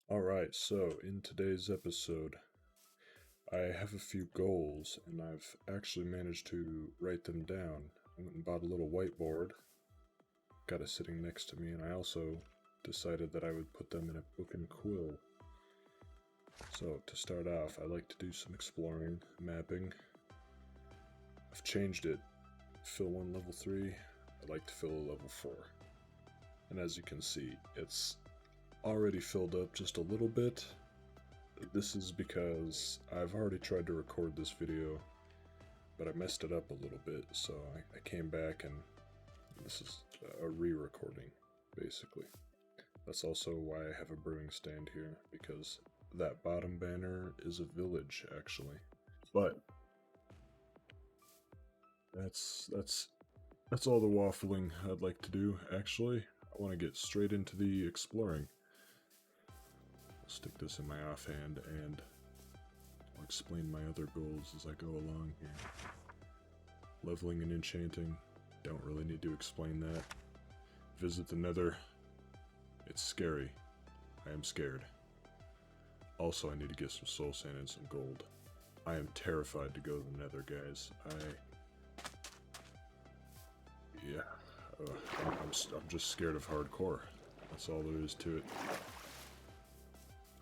Alright, so in today's episode, I have a few goals and I've actually managed to write them down. I went and bought a little whiteboard, got it sitting next to me, and I also decided that I would put them in a book and quill. So, to start off, I like to do some exploring, mapping. I've changed it. Fill 1 level 3, I'd like to fill a level 4. And as you can see, it's already filled up just a little bit. This is because I've already tried to record this video, but I messed it up a little bit, so I came back and this is a re-recording, basically. That's also why I have a brewing stand here, because that bottom banner is a village, actually. But that's all the waffling I'd like to do, actually. I want to get straight into the exploring. I'll stick this in my offhand and I'll explain my other goals as I go along here. Leveling and enchanting, don't really need to explain that. Visit the Nether, it's scary. I am scared. Also, I need to get some soul sand and some gold. I am terrified to go to the Nether, guys. I'm just scared of hardcore. That's all there is to it.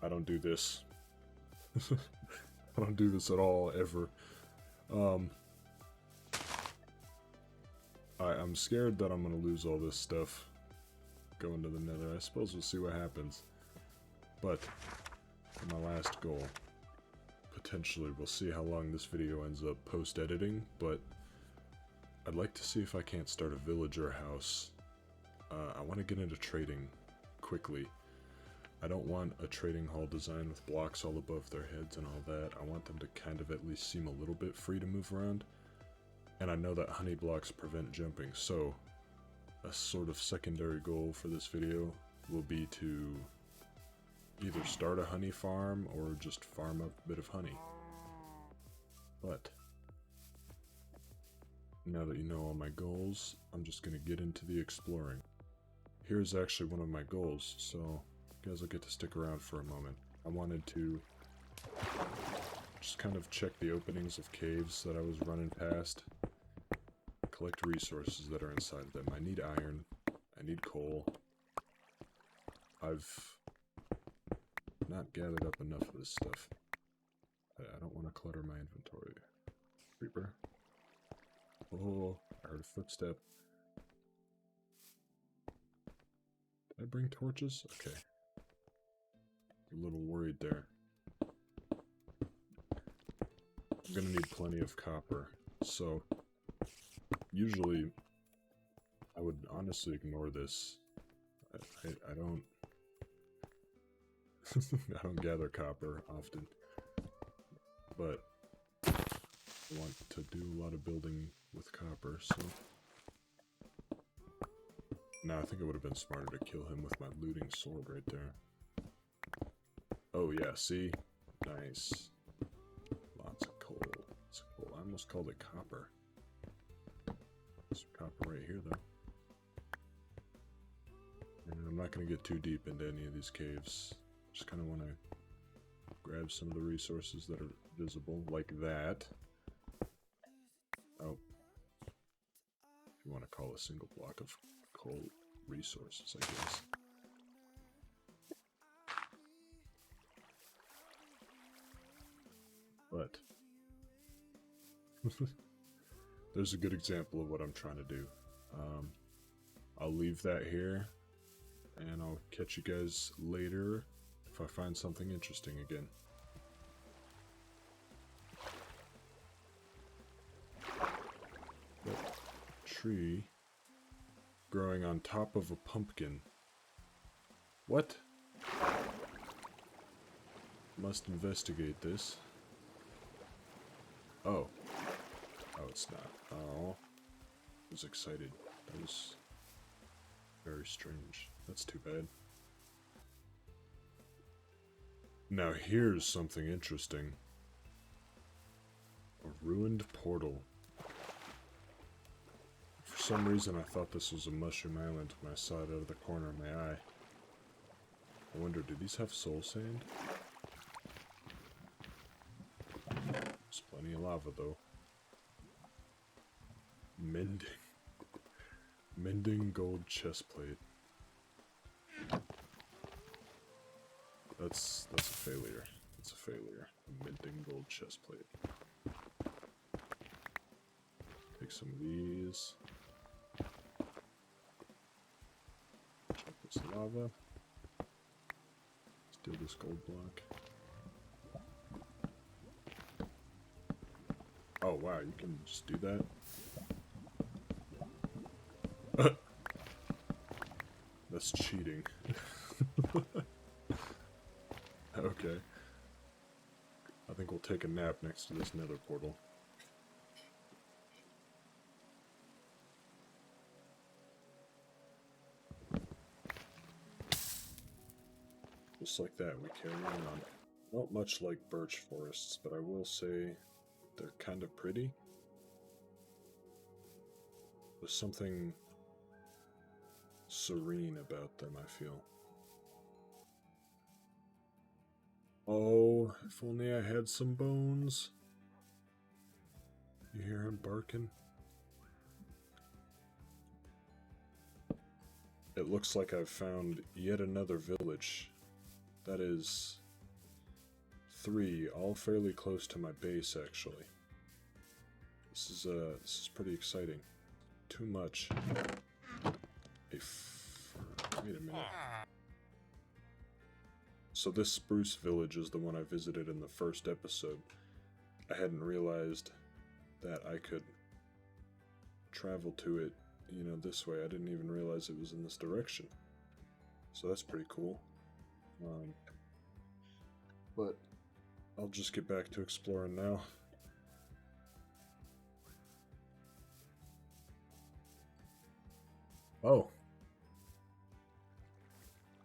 I don't do this. I don't do this at all, ever. I'm scared that I'm gonna lose all this stuff going to the Nether. I suppose we'll see what happens. But, for my last goal, potentially we'll see how long this video ends up post-editing, but I'd like to see if I can't start a villager house. I want to get into trading quickly. I don't want a trading hall design with blocks all above their heads and all that. I want them to kind of at least seem a little bit free to move around. And I know that honey blocks prevent jumping, so a sort of secondary goal for this video will be to either start a honey farm or just farm up a bit of honey. But now that you know all my goals, I'm just going to get into the exploring. Here's actually one of my goals, so you guys will get to stick around for a moment. I wanted to just kind of check the openings of caves that I was running past. Collect resources that are inside of them. I need iron. I need coal. I've not gathered up enough of this stuff. I don't want to clutter my inventory. Creeper. Oh, I heard a footstep. Did I bring torches? Okay. A little worried there. I'm gonna need plenty of copper, so usually I would honestly ignore this. I don't I don't gather copper often, but I want to do a lot of building with copper, so now I think it would have been smarter to kill him with my looting sword right there. Oh yeah, see? Nice. Lots of coal. Lots of coal. I almost called it copper. Some copper right here, though. And I'm not going to get too deep into any of these caves. Just kind of want to grab some of the resources that are visible, like that. Oh. If you want to call a single block of coal resources, I guess. But there's a good example of what I'm trying to do. I'll leave that here, and I'll catch you guys later if I find something interesting again. That tree growing on top of a pumpkin. What? Must investigate this. Oh. Oh, it's not. Oh. I was excited. That was very strange. That's too bad. Now here's something interesting. A ruined portal. For some reason I thought this was a mushroom island when I saw it out of the corner of my eye. I wonder, do these have soul sand? There's plenty of lava, though. Mending. Mending gold chestplate. That's a failure. That's a failure. Mending gold chestplate. Take some of these. Check this lava. Steal this gold block. Oh wow, you can just do that? That's cheating. Okay. I think we'll take a nap next to this nether portal. Just like that, we carry on. Not much like birch forests, but I will say they're kind of pretty. There's something serene about them, I feel. Oh, if only I had some bones. You hear him barking? It looks like I've found yet another village. That is 3, all fairly close to my base, actually. This is pretty exciting. Too much. Wait a minute. So this spruce village is the one I visited in the first episode. I hadn't realized that I could travel to it, you know, this way. I didn't even realize it was in this direction. So that's pretty cool. But I'll just get back to exploring now. Oh.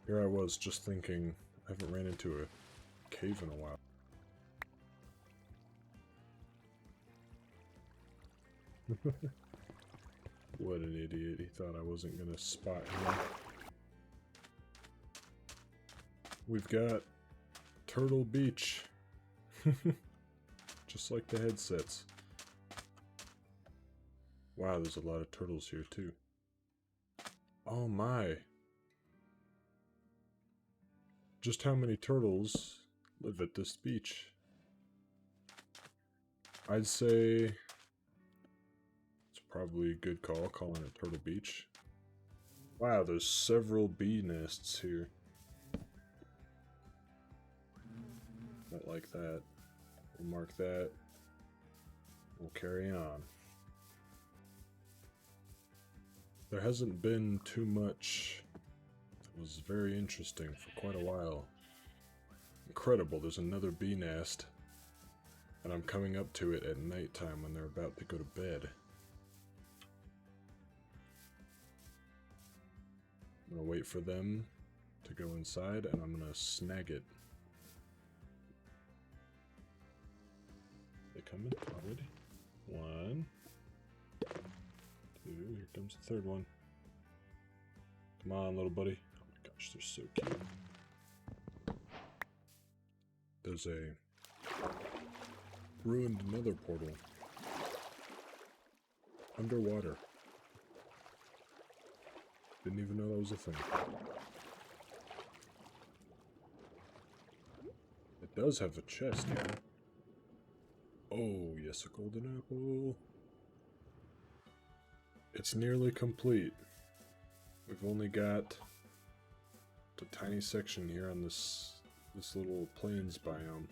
Here I was just thinking, I haven't ran into a cave in a while. What an idiot, he thought I wasn't gonna spot him. We've got Turtle Beach. Just like the headsets. Wow, there's a lot of turtles here too. Oh my. Just how many turtles live at this beach? I'd say it's probably a good call calling it Turtle Beach. Wow, there's several bee nests here. Not like that. We'll mark that. We'll carry on. There hasn't been too much that was very interesting for quite a while. Incredible, there's another bee nest. And I'm coming up to it at nighttime when they're about to go to bed. I'm gonna wait for them to go inside and I'm gonna snag it. They coming already? 1, 2, here comes the third one. Come on, little buddy. Oh my gosh, they're so cute. There's a ruined nether portal. Underwater. Didn't even know that was a thing. It does have a chest here. Oh, yes, a golden apple. It's nearly complete. We've only got a tiny section here on this little plains biome.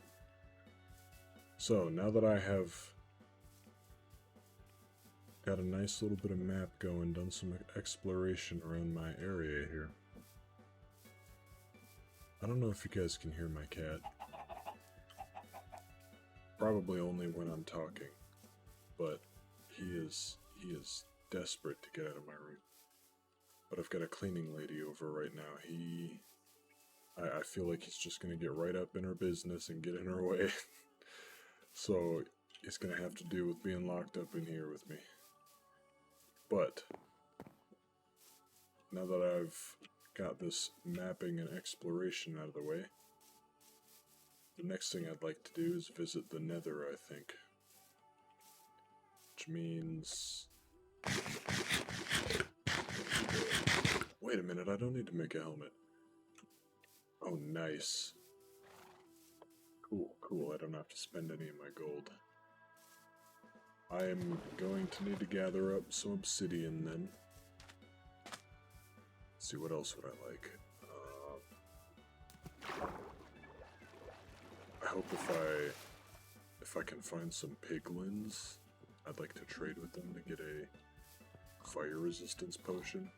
So, now that I have got a nice little bit of map going, done some exploration around my area here. I don't know if you guys can hear my cat. Probably only when I'm talking, but he is desperate to get out of my room. But I've got a cleaning lady over right now. I feel like he's just gonna get right up in her business and get in her way. So he's gonna have to deal with being locked up in here with me. But now that I've got this mapping and exploration out of the way, the next thing I'd like to do is visit the Nether, I think. Which means... Wait a minute, I don't need to make a helmet. Oh, nice. Cool, cool, I don't have to spend any of my gold. I am going to need to gather up some obsidian then. Let's see, what else would I like? I hope if I can find some piglins, I'd like to trade with them to get a fire resistance potion.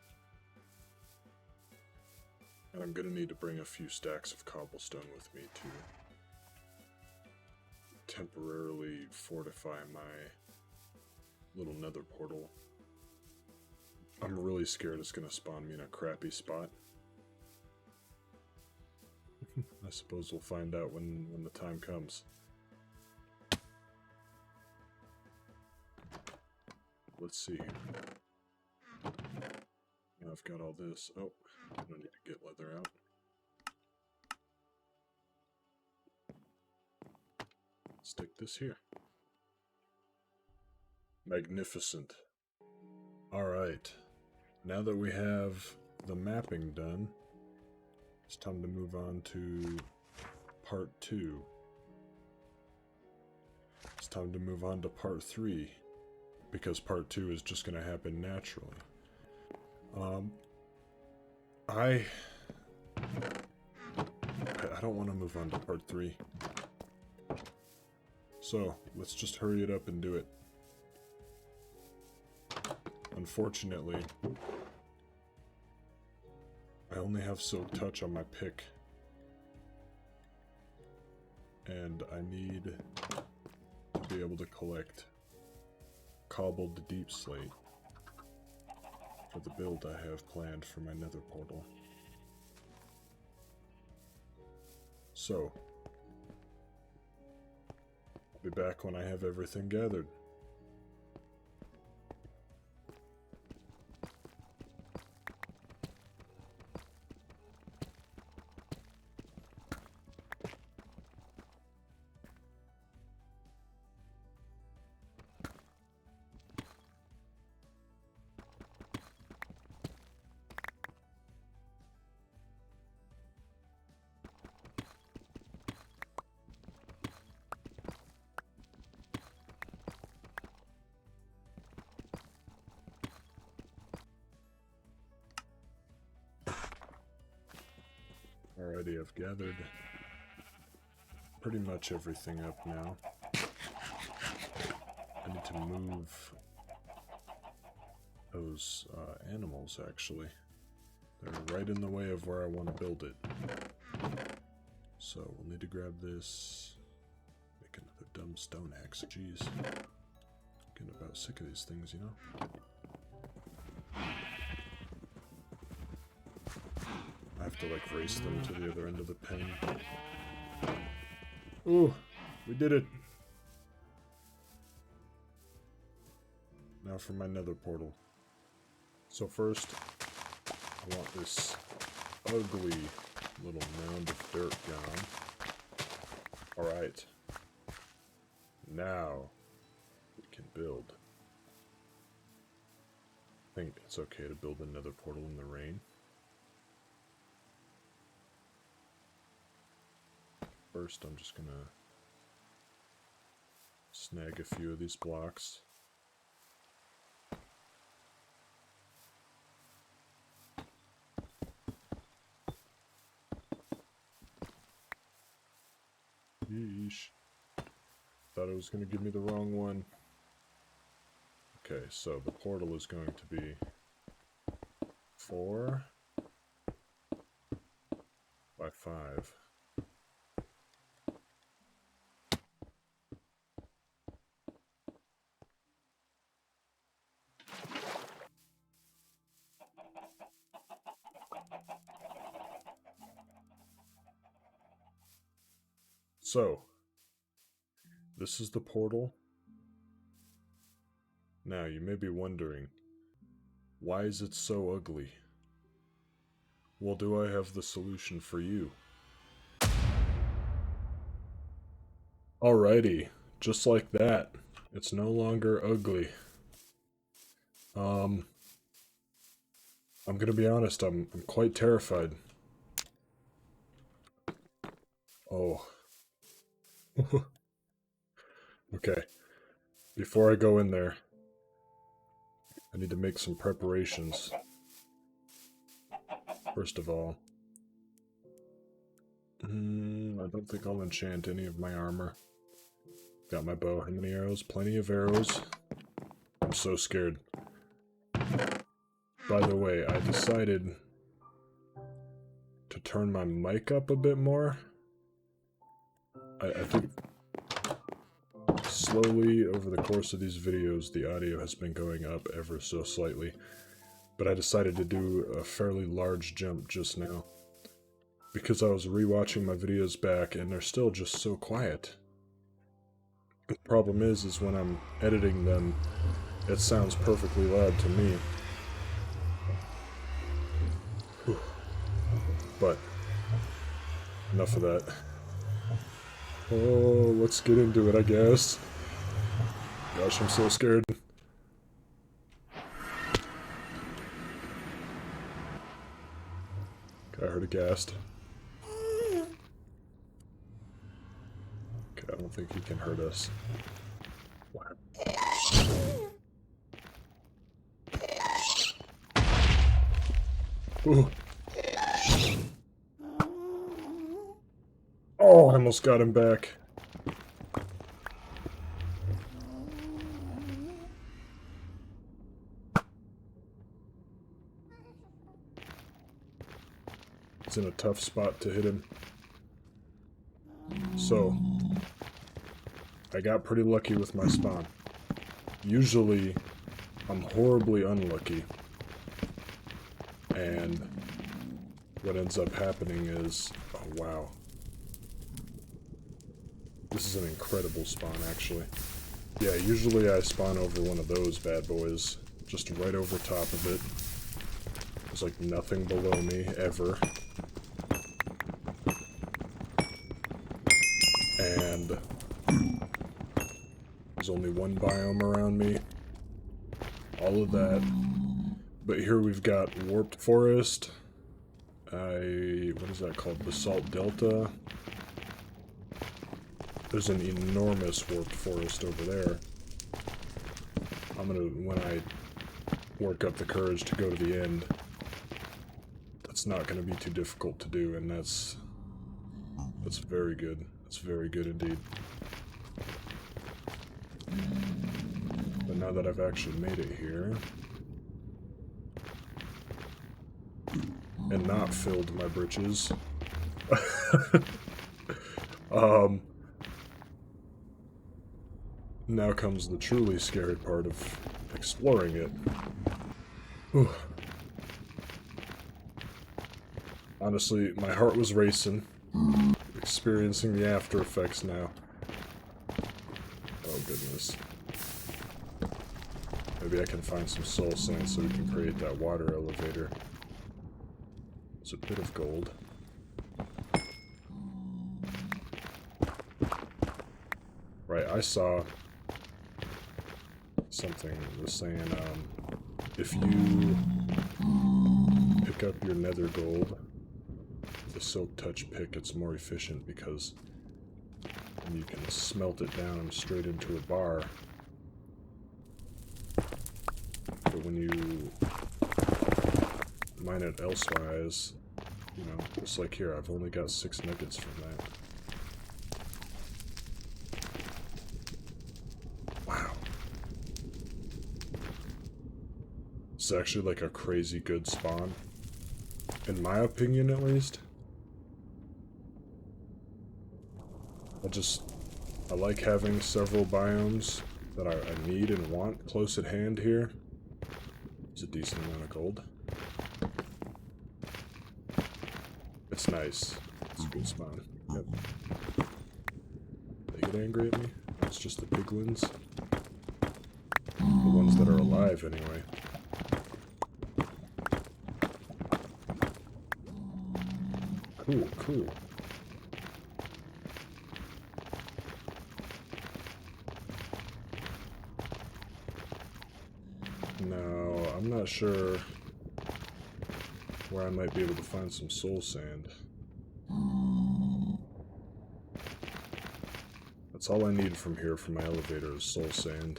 And I'm gonna need to bring a few stacks of cobblestone with me to temporarily fortify my little nether portal. I'm really scared it's gonna spawn me in a crappy spot. I suppose we'll find out when the time comes. Let's see. Now I've got all this. Oh, I don't need to get leather out. Stick this here. Magnificent. Alright. Now that we have the mapping done, it's time to move on to part 2. It's time to move on to part 3, because part 2 is just going to happen naturally. I don't want to move on to part 3. So, let's just hurry it up and do it. Unfortunately, I only have Silk Touch on my pick. And I need to be able to collect Cobbled Deep Slate for the build I have planned for my nether portal. So, I'll be back when I have everything gathered. Alrighty, I've gathered pretty much everything up now. I need to move those animals, actually. They're right in the way of where I want to build it. So we'll need to grab this, make another dumb stone axe. Jeez. Getting about sick of these things, you know? I have to like race them to the other end of the pen. Ooh, we did it. Now for my nether portal. So first, I want this ugly little mound of dirt gone. Alright. Now, we can build. I think it's okay to build another portal in the rain. First, I'm just gonna snag a few of these blocks. Yeesh. Thought it was gonna give me the wrong one. Okay, so the portal is going to be 4 by 5. So, this is the portal. Now, you may be wondering, why is it so ugly? Well, do I have the solution for you? Alrighty, just like that. It's no longer ugly. I'm gonna be honest, I'm quite terrified. Oh. Okay. Before I go in there, I need to make some preparations. First of all, I don't think I'll enchant any of my armor. Got my bow. How many arrows? Plenty of arrows. I'm so scared. By the way, I decided to turn my mic up a bit more. I think slowly over the course of these videos, the audio has been going up ever so slightly. But I decided to do a fairly large jump just now. Because I was rewatching my videos back and they're still just so quiet. The problem is when I'm editing them, it sounds perfectly loud to me. Whew. But, enough of that. Oh, let's get into it, I guess. Gosh, I'm so scared. I heard a ghast. Okay, I don't think he can hurt us. Ooh. Oh, I almost got him back. It's in a tough spot to hit him. So, I got pretty lucky with my spawn. Usually, I'm horribly unlucky. And what ends up happening is, oh wow. This is an incredible spawn, actually. Yeah, usually I spawn over one of those bad boys, just right over top of it. There's like nothing below me, ever. And there's only one biome around me. All of that. But here we've got Warped Forest. What is that called? Basalt Delta. There's an enormous Warped Forest over there. I'm gonna, when I work up the courage to go to the end, that's not gonna be too difficult to do, and that's very good. That's very good indeed. But now that I've actually made it here, and not filled my britches, now comes the truly scary part of exploring it. Whew. Honestly, my heart was racing, experiencing the after effects now. Oh goodness. Maybe I can find some soul sand so we can create that water elevator. It's a bit of gold. Right, I saw something that was saying, if you pick up your nether gold with a silk touch pick, it's more efficient because you can smelt it down straight into a bar. But when you mine it elsewise, you know, just like here, I've only got 6 nuggets from that. Wow. It's actually like a crazy good spawn. In my opinion, at least. I like having several biomes that I need and want close at hand here. It's a decent amount of gold. It's nice. It's a good spawn. Yep. They get angry at me? It's just the piglins. The ones that are alive, anyway. Cool, cool. No, I'm not sure where I might be able to find some soul sand. That's all I need from here for my elevator is soul sand.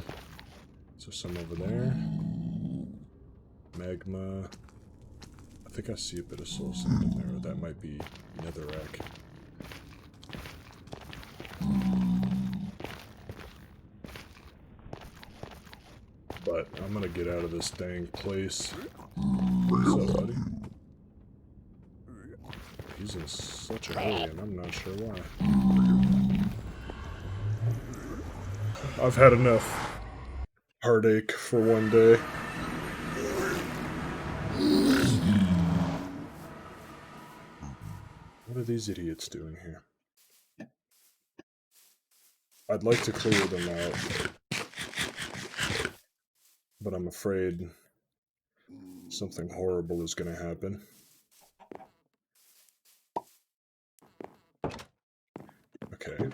Is there some over there? Magma. I think I see a bit of soul sand in there. That might be netherrack. But I'm gonna get out of this dang place. What's up, buddy? He's in such a hurry, and I'm not sure why. I've had enough heartache for one day. What are these idiots doing here? I'd like to clear them out, but I'm afraid something horrible is going to happen. Okay.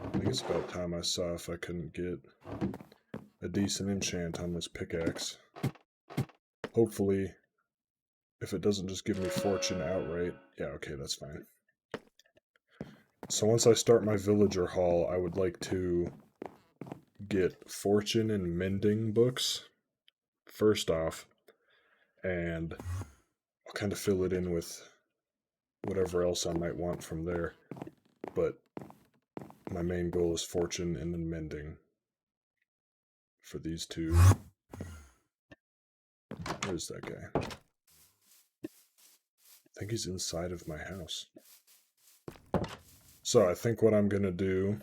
I think it's about time I saw if I couldn't get a decent enchant on this pickaxe. Hopefully, if it doesn't just give me fortune outright. Yeah, okay, that's fine. So once I start my villager haul, I would like to get fortune and mending books first off, and I'll kind of fill it in with whatever else I might want from there. But my main goal is fortune and then mending for these two. Where's that guy? I think he's inside of my house. So I think what I'm gonna do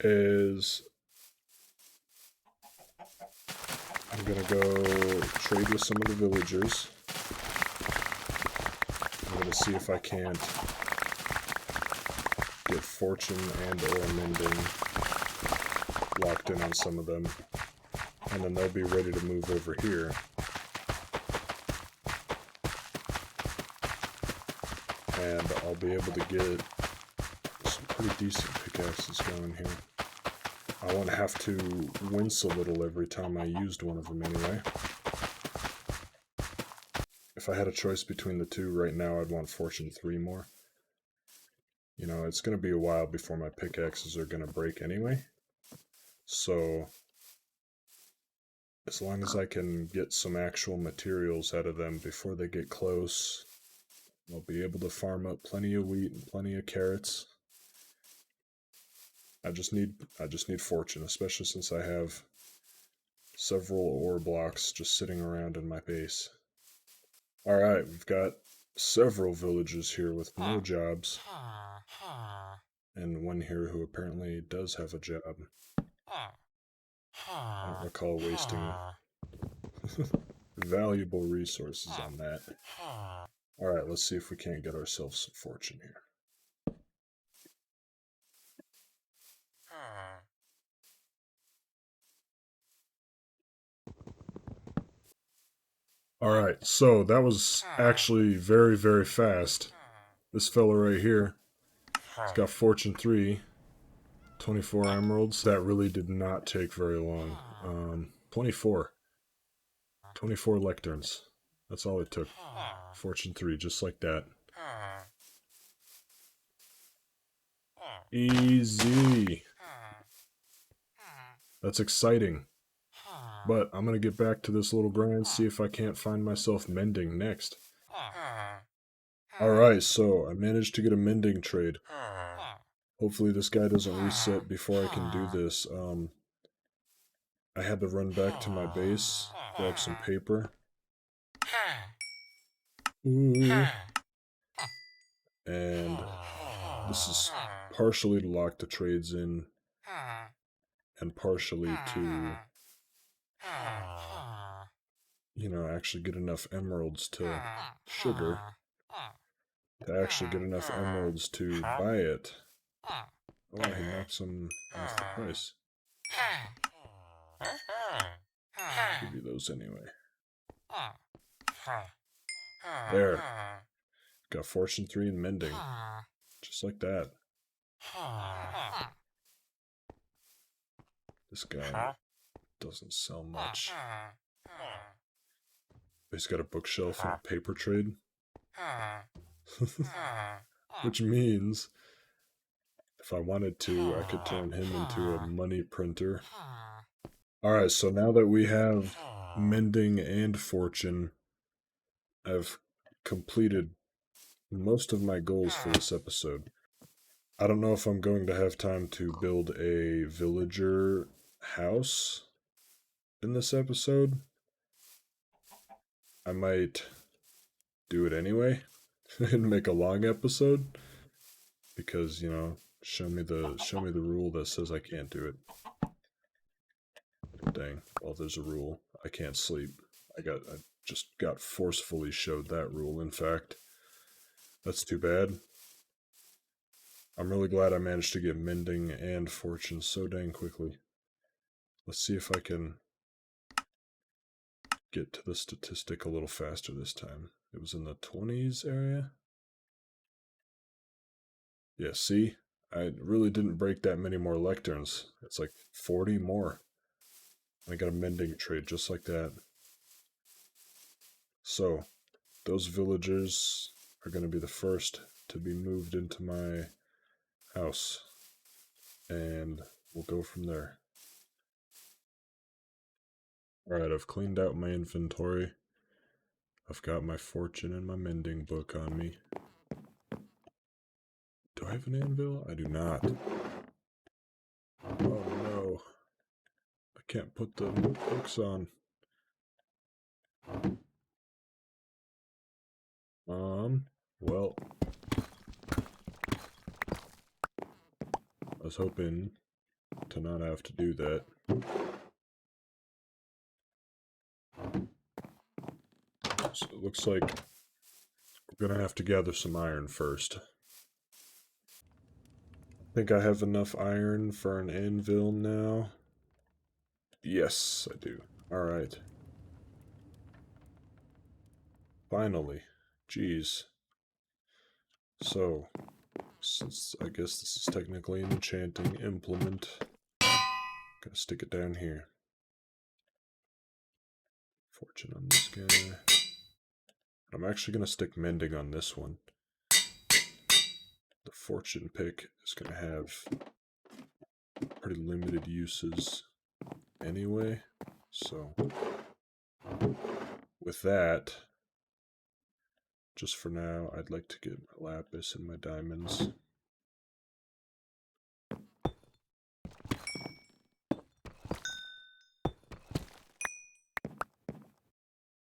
is I'm gonna go trade with some of the villagers. I'm gonna see if I can't get fortune and or mending locked in on some of them, and then they'll be ready to move over here. And I'll be able to get some pretty decent pickaxes going here. I won't have to wince a little every time I used one of them anyway. If I had a choice between the two right now, I'd want Fortune 3 more. You know, it's going to be a while before my pickaxes are going to break anyway. So, as long as I can get some actual materials out of them before they get close, I'll be able to farm up plenty of wheat and plenty of carrots. I just need fortune, especially since I have several ore blocks just sitting around in my base. Alright, we've got several villagers here with no jobs. And one here who apparently does have a job. I don't recall wasting valuable resources on that. Alright, let's see if we can't get ourselves some fortune here. Alright, so that was actually very, very fast. This fella right here, he's got Fortune 3, 24 emeralds. That really did not take very long. 24 lecterns. That's all it took. Fortune 3, just like that. Easy. That's exciting. But I'm going to get back to this little grind, see if I can't find myself mending next. Alright, so I managed to get a mending trade. Hopefully this guy doesn't reset before I can do this. I had to run back to my base, grab some paper. Ooh. And this is partially to lock the trades in, and partially to, you know, actually get enough emeralds to sugar, to actually get enough emeralds to buy it. Oh, he knocks them off the price. Give you those anyway. There. Got Fortune 3 and Mending. Just like that. This guy doesn't sell much. He's got a bookshelf and a paper trade. Which means, if I wanted to, I could turn him into a money printer. Alright, so now that we have Mending and Fortune, I've completed most of my goals for this episode. I don't know if I'm going to have time to build a villager house in this episode. I might do it anyway and make a long episode because, you know, show me the rule that says I can't do it. Dang, well, there's a rule. I can't sleep. I just got forcefully showed that rule, in fact. That's too bad. I'm really glad I managed to get Mending and Fortune so dang quickly. Let's see if I can get to the statistic a little faster this time. It was in the 20s area? Yeah, see? I really didn't break that many more lecterns. It's like 40 more. I got a Mending trade just like that. So, those villagers are going to be the first to be moved into my house. And we'll go from there. Alright, I've cleaned out my inventory. I've got my Fortune and my Mending book on me. Do I have an anvil? I do not. Oh no. I can't put the books on. Well. I was hoping to not have to do that. So it looks like we're gonna have to gather some iron first. I think I have enough iron for an anvil now. Yes, I do. Alright. Finally. Jeez. So, since I guess this is technically an enchanting implement, gotta stick it down here. Fortune on this guy. I'm actually gonna stick Mending on this one. The Fortune pick is gonna have pretty limited uses anyway, so with that, just for now, I'd like to get my lapis and my diamonds.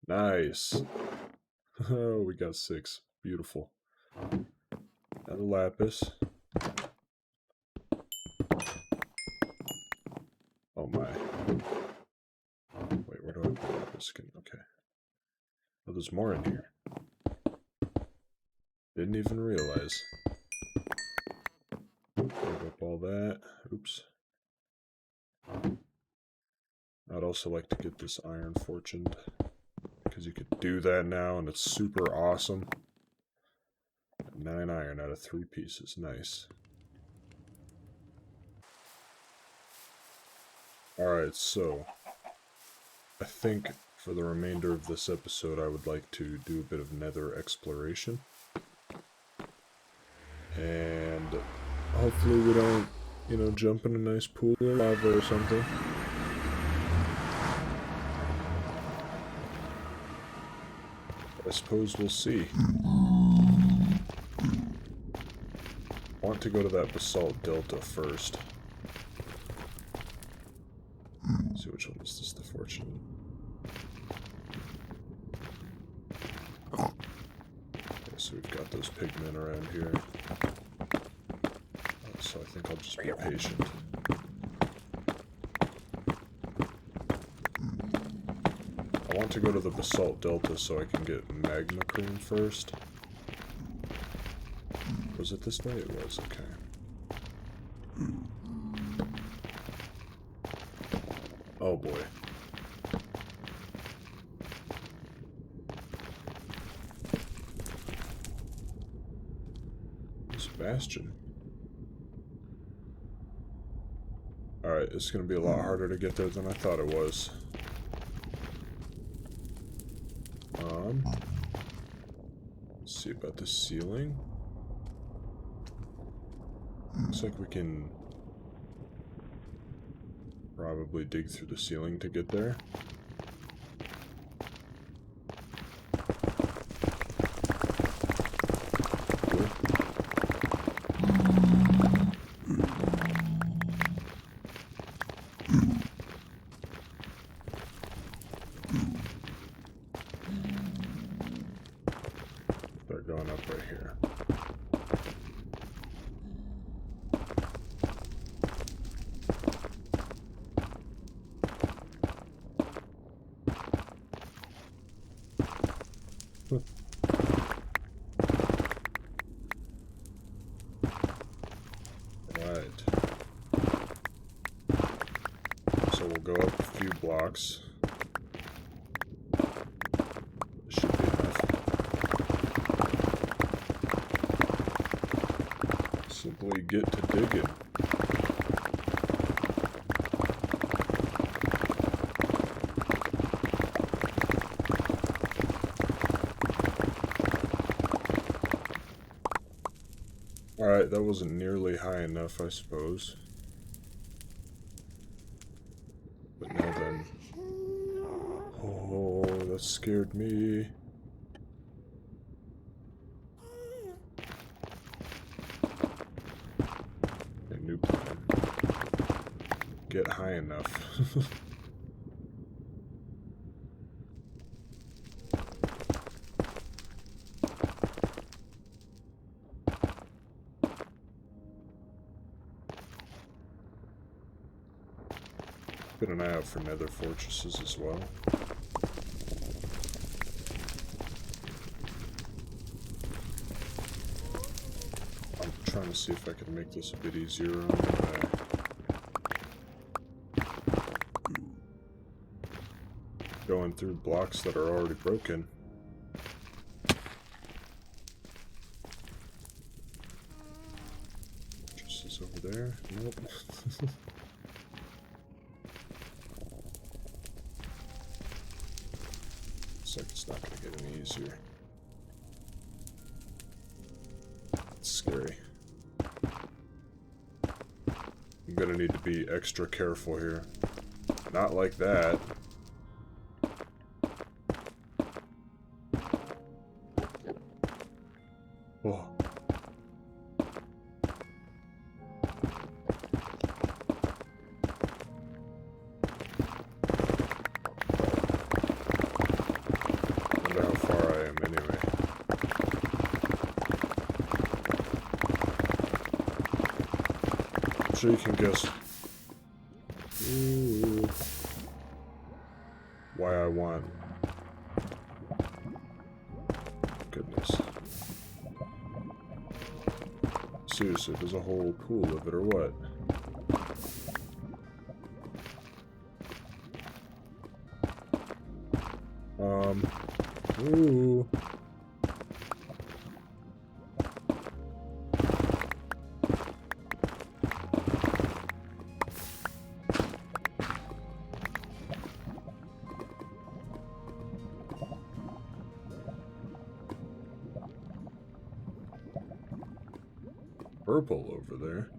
Nice! Oh, we got 6. Beautiful. Now the lapis. Oh my. Wait, where do I put lapis again? Okay. Oh, there's more in here. Didn't even realize. Pick up all that. Oops. I'd also like to get this iron fortuned, because you could do that now and it's super awesome. 9 iron out of 3 pieces. Nice. Alright, so I think for the remainder of this episode I would like to do a bit of nether exploration. And hopefully we don't, you know, jump in a nice pool of lava or something. I suppose we'll see. I want to go to that basalt delta first. Let's see which one is this, the fortune. Okay, so we've got those pigmen around here. So I think I'll just be patient. I want to go to the basalt delta so I can get magma cream first. Was it this way? It was, okay. Oh boy. Bastion. Alright, it's gonna be a lot harder to get there than I thought it was. Let's see about the ceiling. Looks like we can probably dig through the ceiling to get there. Cool. They're going up right here. Right. So we'll go up a few blocks. Should be enough. Simply get to digging. Alright, that wasn't nearly high enough, I suppose. But now then... Oh, that scared me. A new plan. Get high enough. Keep an eye out for nether fortresses as well. I'm trying to see if I can make this a bit easier on me by going through blocks that are already broken. Fortresses over there? Nope. Looks like it's not going to get any easier. It's scary. I'm going to need to be extra careful here. Not like that. Oh. Wonder how far I am anyway. I'm sure you can guess. Ooh. Why I want. Goodness. Seriously, there's a whole pool of it or what? Ooh. Purple over there.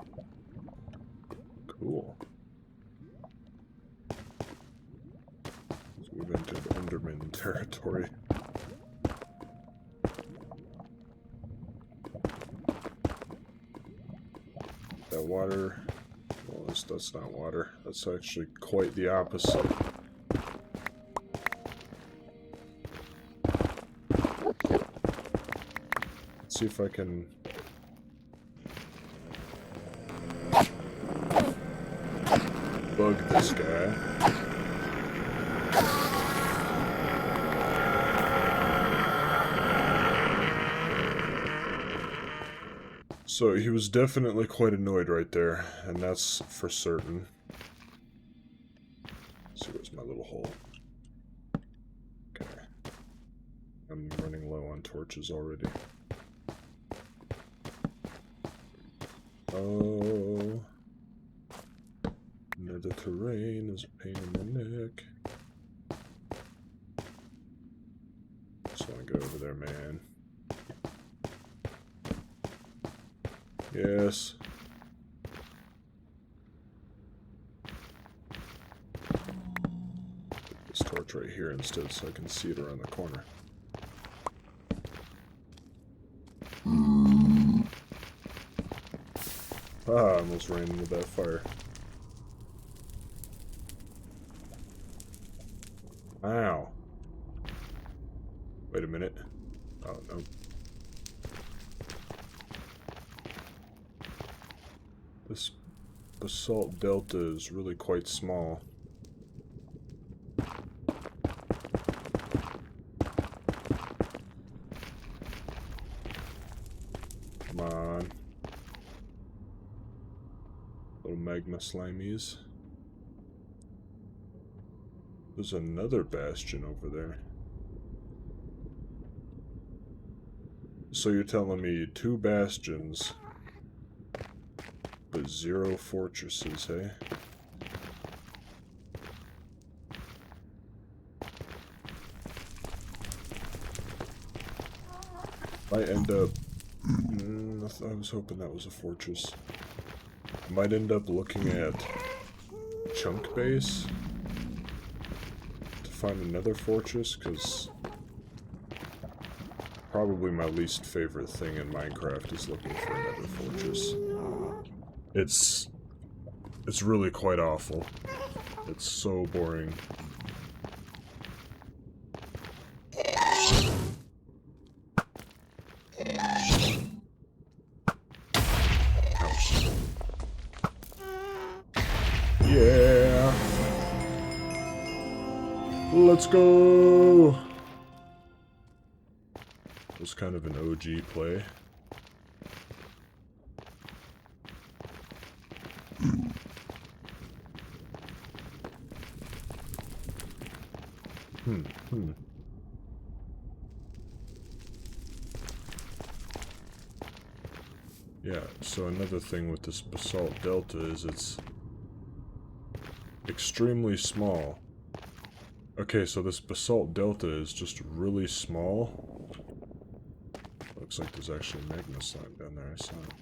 Cool. Let's move into the Enderman territory. That water... Well, that's not water. That's actually quite the opposite. Let's see if I can... bug this guy. So he was definitely quite annoyed right there, and that's for certain. Let's see, where's my little hole? Okay. I'm running low on torches already. Uh-oh. Nether terrain is a pain in the neck. Just want to go over there, man. Yes. Put this torch right here instead so I can see it around the corner. Ah, I almost ran into that fire. Ow. Wait a minute. Oh, no. This basalt delta is really quite small. Come on. Little magma slimies. There's another bastion over there. So you're telling me 2 bastions, but 0 fortresses, hey? Might end up... I was hoping that was a fortress. I might end up looking at Chunk Base to find another fortress, because probably my least favorite thing in Minecraft is looking for another fortress. It's really quite awful. It's so boring. Ouch. Yeah! Let's go! It was kind of an OG play. Yeah, so another thing with this basalt delta is it's extremely small. Okay, so this basalt delta is just really small. Looks like there's actually a magma slime down there, I saw it.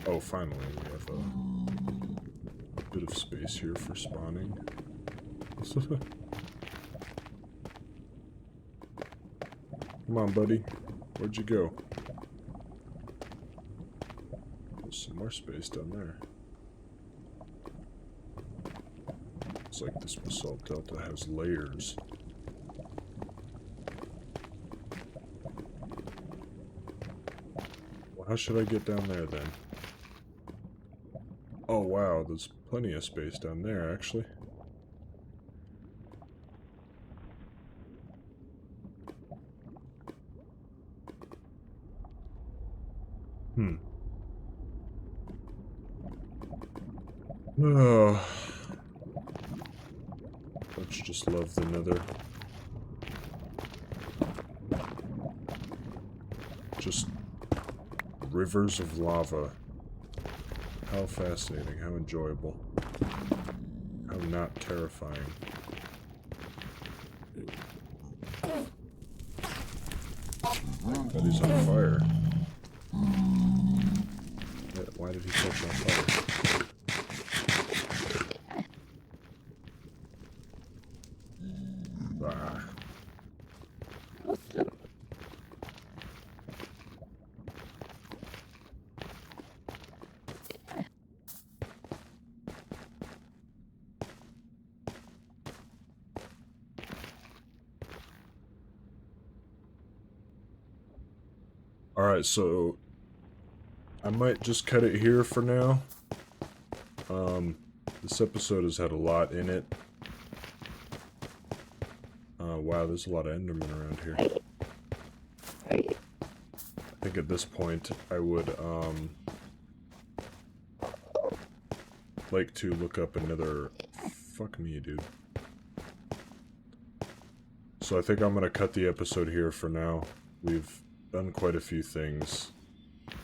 Oh, finally, we have a bit of space here for spawning. Come on, buddy. Where'd you go? There's some more space down there. Looks like this basalt delta has layers. Well, how should I get down there then? Oh wow, there's plenty of space down there, actually. Oh. Let's just love the nether. Just rivers of lava. How fascinating, how enjoyable. How not terrifying. But he's on fire. Yeah, why did he catch on fire? Ah. Alright, so I might just cut it here for now. This episode has had a lot in it. Wow, there's a lot of Endermen around here. I think at this point I would like to look up another... Fuck me, dude. So I think I'm gonna cut the episode here for now. We've done quite a few things,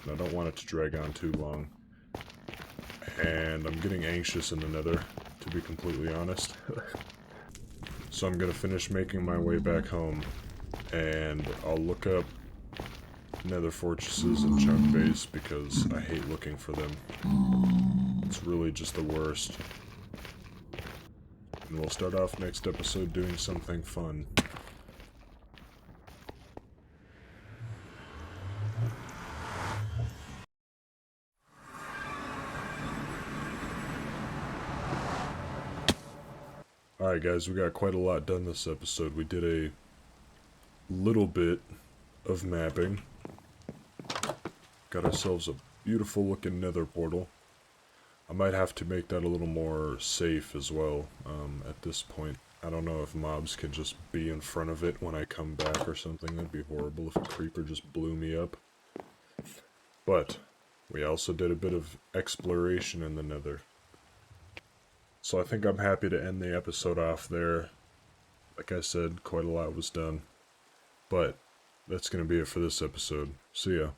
and I don't want it to drag on too long. And I'm getting anxious in the nether, to be completely honest. So I'm gonna finish making my way back home, and I'll look up nether fortresses and chunk base because I hate looking for them. It's really just the worst. And we'll start off next episode doing something fun. Alright guys, we got quite a lot done this episode. We did a little bit of mapping. Got ourselves a beautiful looking nether portal. I might have to make that a little more safe as well at this point. I don't know if mobs can just be in front of it when I come back or something. That'd be horrible if a creeper just blew me up. But we also did a bit of exploration in the nether. So I think I'm happy to end the episode off there. Like I said, quite a lot was done. But that's going to be it for this episode. See ya.